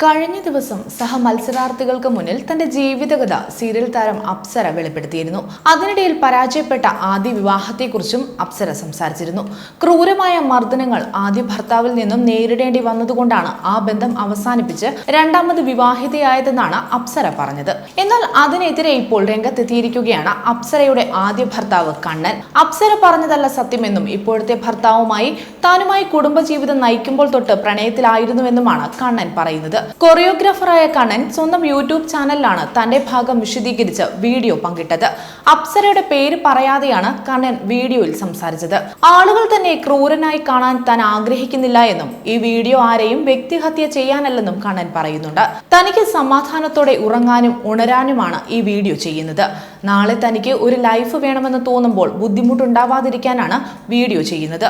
കഴിഞ്ഞ ദിവസം സഹമത്സരാർത്ഥികൾക്ക് മുന്നിൽ തന്റെ ജീവിതകഥ സീരിയൽ താരം അപ്സര വെളിപ്പെടുത്തിയിരുന്നു. അതിനിടയിൽ പരാജയപ്പെട്ട ആദ്യ വിവാഹത്തെക്കുറിച്ചും അപ്സര സംസാരിച്ചിരുന്നു. ക്രൂരമായ മർദ്ദനങ്ങൾ ആദ്യ ഭർത്താവിൽ നിന്നും നേരിടേണ്ടി വന്നതുകൊണ്ടാണ് ആ ബന്ധം അവസാനിപ്പിച്ച് രണ്ടാമത് വിവാഹിതയായതെന്നാണ് അപ്സര പറഞ്ഞത്. എന്നാൽ അതിനെതിരെ ഇപ്പോൾ രംഗത്തെത്തിയിരിക്കുകയാണ് അപ്സരയുടെ ആദ്യ ഭർത്താവ് കണ്ണൻ. അപ്സര പറഞ്ഞതല്ല സത്യമെന്നും ഇപ്പോഴത്തെ ഭർത്താവുമായി താനുമായി കുടുംബജീവിതം നയിക്കുമ്പോൾ തൊട്ട് പ്രണയത്തിലായിരുന്നുവെന്നുമാണ് കണ്ണൻ പറയുന്നത്. കൊറിയോഗ്രാഫറായ കണ്ണൻ സ്വന്തം യൂട്യൂബ് ചാനലിലാണ് തന്റെ ഭാഗം വിശദീകരിച്ച് വീഡിയോ പങ്കിട്ടത്. അപ്സരയുടെ പേര് പറയാതെയാണ് കണ്ണൻ വീഡിയോയിൽ സംസാരിച്ചത്. ആളുകൾ തന്നെ ക്രൂരനായി കാണാൻ താൻ ആഗ്രഹിക്കുന്നില്ല എന്നും ഈ വീഡിയോ ആരെയും വ്യക്തിഹത്യ ചെയ്യാനല്ലെന്നും കണ്ണൻ പറയുന്നുണ്ട്. തനിക്ക് സമാധാനത്തോടെ ഉറങ്ങാനും ഉണരാനുമാണ് ഈ വീഡിയോ ചെയ്യുന്നത്. നാളെ തനിക്ക് ഒരു ലൈഫ് വേണമെന്ന് തോന്നുമ്പോൾ ബുദ്ധിമുട്ടുണ്ടാവാതിരിക്കാനാണ് വീഡിയോ ചെയ്യുന്നത്.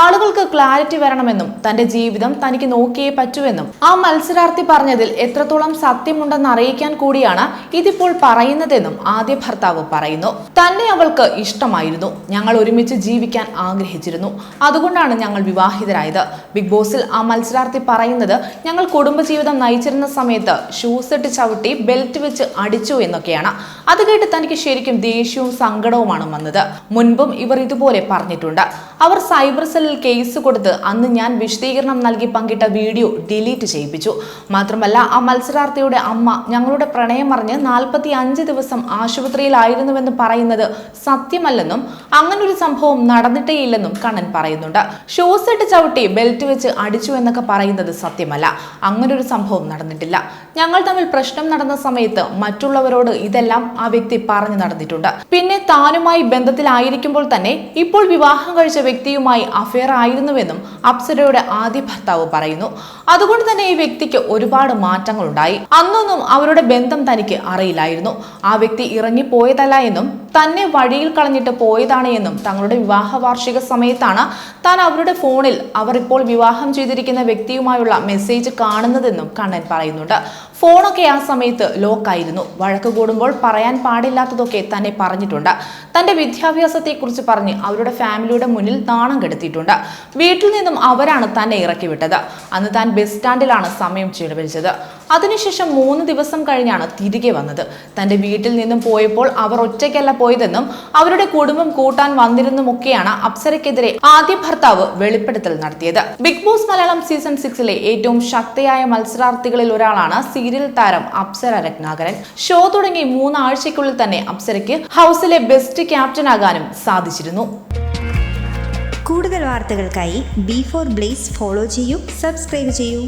ആളുകൾക്ക് ക്ലാരിറ്റി വരണമെന്നും തന്റെ ജീവിതം തനിക്ക് നോക്കിയേ പറ്റൂവെന്നും ആ മത്സരാർത്ഥി പറഞ്ഞതിൽ എത്രത്തോളം സത്യമുണ്ടെന്ന് അറിയിക്കാൻ കൂടിയാണ് ഇതിപ്പോൾ പറയുന്നതെന്നും ആദ്യ ഭർത്താവ് പറയുന്നു. തന്നെ അവൾക്ക് ഇഷ്ടമായിരുന്നു. ഞങ്ങൾ ഒരുമിച്ച് ജീവിക്കാൻ ആഗ്രഹിച്ചിരുന്നു. അതുകൊണ്ടാണ് ഞങ്ങൾ വിവാഹിതരായത്. ബിഗ് ബോസിൽ ആ മത്സരാർത്ഥി പറയുന്നത് ഞങ്ങൾ കുടുംബജീവിതം നയിച്ചിരുന്ന സമയത്ത് ഷൂസ് ഇട്ട് ചവിട്ടി ബെൽറ്റ് വെച്ച് അടിച്ചു എന്നൊക്കെയാണ്. അത് കേട്ട് തനിക്ക് ശരിക്കും ദേഷ്യവും സങ്കടവുമാണ് വന്നത്. മുൻപും ഇവർ ഇതുപോലെ പറഞ്ഞിട്ടുണ്ട്. അവർ സൈബർ സെല്ലിൽ കേസ് കൊടുത്ത് അന്ന് ഞാൻ വിശദീകരണം നൽകി പങ്കിട്ട വീഡിയോ ഡിലീറ്റ് ചെയ്യിപ്പിച്ചു. മാത്രമല്ല ആ മത്സരാർത്ഥിയുടെ അമ്മ ഞങ്ങളുടെ പ്രണയം അറിഞ്ഞ് 45 ദിവസം ആശുപത്രിയിലായിരുന്നുവെന്ന് പറയുന്നത് സത്യമല്ലെന്നും അങ്ങനൊരു സംഭവം നടന്നിട്ടേയില്ലെന്നും കണ്ണൻ പറയുന്നുണ്ട്. ഷൂസ് ഇട്ട് ചവിട്ടി ബെൽറ്റ് വെച്ച് അടിച്ചു എന്നൊക്കെ പറയുന്നത് സത്യമല്ല. അങ്ങനൊരു സംഭവം നടന്നിട്ടില്ല. ഞങ്ങൾ തമ്മിൽ പ്രശ്നം നടന്ന സമയത്ത് മറ്റുള്ളവരോട് ഇതെല്ലാം ആ വ്യക്തി പറഞ്ഞു നടന്നിട്ടുണ്ട്. പിന്നെ താനുമായി ബന്ധത്തിലായിരിക്കുമ്പോൾ തന്നെ ഇപ്പോൾ വിവാഹം കഴിച്ച വ്യക്തിയുമായി അഫെയർ ആയിരുന്നുവെന്നും അപ്സരയുടെ ആദ്യ ഭർത്താവ് പറയുന്നു. അതുകൊണ്ട് തന്നെ ഈ വ്യക്തിക്ക് ഒരുപാട് മാറ്റങ്ങൾ ഉണ്ടായി. അന്നൊന്നും അവരുടെ ബന്ധം തനിക്ക് അറിയില്ലായിരുന്നു. ആ വ്യക്തി ഇറങ്ങിപ്പോയതല്ല എന്നും തന്നെ വഴിയിൽ കളഞ്ഞിട്ട് പോയതാണ് എന്നും തങ്ങളുടെ വിവാഹ വാർഷിക സമയത്താണ് താൻ അവരുടെ ഫോണിൽ അവർ ഇപ്പോൾ വിവാഹം ചെയ്തിരിക്കുന്ന വ്യക്തിയുമായുള്ള മെസ്സേജ് കാണുന്നതെന്നും കണ്ണൻ പറയുന്നുണ്ട്. ഫോണൊക്കെ ആ സമയത്ത് ലോക്കായിരുന്നു. വഴക്ക് കൂടുമ്പോൾ പറയാൻ പാടില്ലാത്തതൊക്കെ തന്നെ പറഞ്ഞിട്ടുണ്ട്. തന്റെ വിദ്യാഭ്യാസത്തെക്കുറിച്ച് പറഞ്ഞ് അവരുടെ ഫാമിലിയുടെ മുന്നിൽ നാണം കെടുത്തിയിട്ടുണ്ട്. വീട്ടിൽ നിന്നും അവരാണ് തന്നെ ഇറക്കി വിട്ടത്. അന്ന് താൻ ബസ് സ്റ്റാൻഡിലാണ് സമയം ചിലവഴിച്ചത്. അതിനുശേഷം 3 ദിവസം കഴിഞ്ഞാണ് തിരികെ വന്നത്. തന്റെ വീട്ടിൽ നിന്നും പോയപ്പോൾ അവർ ഒറ്റയ്ക്കല്ല പോയതെന്നും അവരുടെ കുടുംബം കൂട്ടാൻ വന്നിരുന്നുമൊക്കെയാണ് അപ്സരയ്ക്കെതിരെ ആദ്യ ഭർത്താവ് വെളിപ്പെടുത്തൽ നടത്തിയത്. ബിഗ് ബോസ് മലയാളം സീസൺ 6 ഏറ്റവും ശക്തിയായ മത്സരാർത്ഥികളിൽ ഒരാളാണ് സീരിയൽ താരം അപ്സര രത്നാകരൻ. ഷോ തുടങ്ങി 3 ആഴ്ചയ്ക്കുള്ളിൽ തന്നെ അപ്സരയ്ക്ക് ഹൗസിലെ ബെസ്റ്റ് ക്യാപ്റ്റൻ ആകാനും സാധിച്ചിരുന്നു. കൂടുതൽ വാർത്തകൾക്കായി B4 Blaze ഫോളോ ചെയ്യൂ, സബ്സ്ക്രൈബ് ചെയ്യൂ.